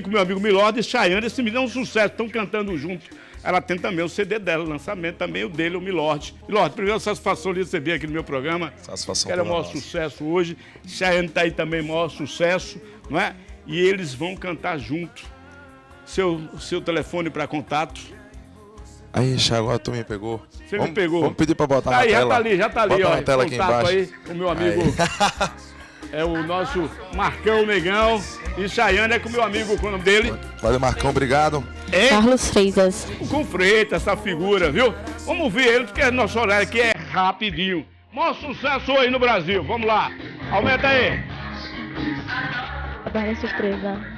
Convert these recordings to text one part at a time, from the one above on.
com meu amigo Milord e Chayane, esse menino é um sucesso, estão cantando junto. Ela tem também o CD dela, o lançamento também, o dele, o Milord. Milord, primeiro, satisfação de receber aqui no meu programa. Satisfação que era o maior sucesso hoje. Chayane está aí também, maior sucesso, não é? E eles vão cantar junto. Seu telefone para contato. Aí, agora tu me pegou. Você me pegou. Vamos pedir para botar na tela. Já tá ali, bota ó. Na tela aqui embaixo. Aí, o meu amigo. É o nosso Marcão Negão. E Chayane é com o meu amigo, qual é o nome dele? Valeu, Marcão, obrigado. É? Carlos Freitas. Com Freitas, essa figura, viu? Vamos ver ele, porque nosso horário aqui é rapidinho. Maior sucesso aí no Brasil. Vamos lá. Aumenta aí. Agora é surpresa.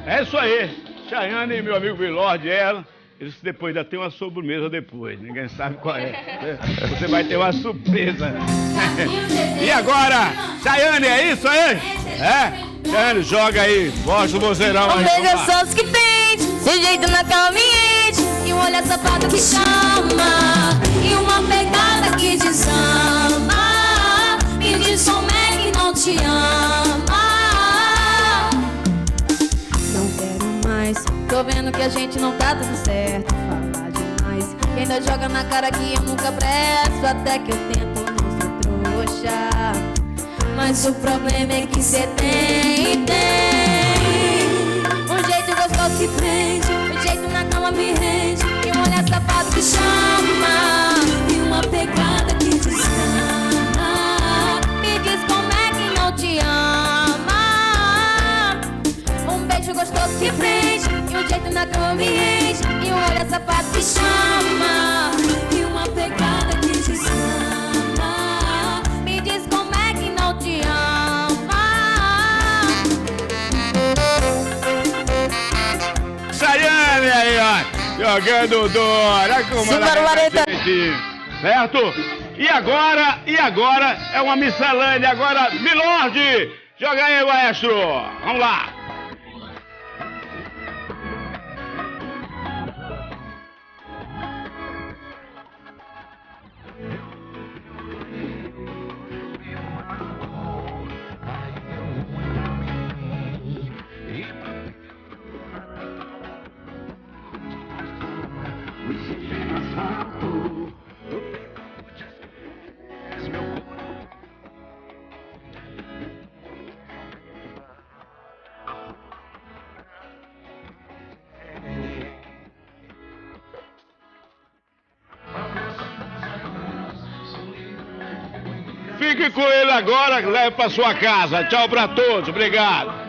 É isso aí. Chayane e meu amigo Milord, eles depois ainda tem uma sobremesa depois. Ninguém sabe qual é. Você vai ter uma surpresa. E agora, Chayane, é isso aí? É? Chayane, joga aí. Mostra o vozeirão aí. Um beijo só que pente, seu jeito na cama ambiente, e um olhar safado que chama, e uma pegada que desama. Me diz como é que não te ama. Tô vendo que a gente não tá dando certo. Fala demais e ainda joga na cara que eu nunca presto. Até que eu tento não ser trouxa, mas o problema é que cê tem. Um jeito gostoso que prende, um jeito na cama me rende, e um olhar safado que chama, e uma pegada que desama. Me diz como é que não te ama. Um beijo gostoso que prende, um jeito na cama me rende, e um olhar safado que chama, e uma pegada que desama. Me diz como é que não te ama. Chayane aí, ó. Jogando Dora. Como ela certo? E agora é uma miscelânea. Agora, Milord. Joga aí, maestro. Vamos lá. Fique com ele agora, leve pra sua casa. Tchau pra todos, obrigado.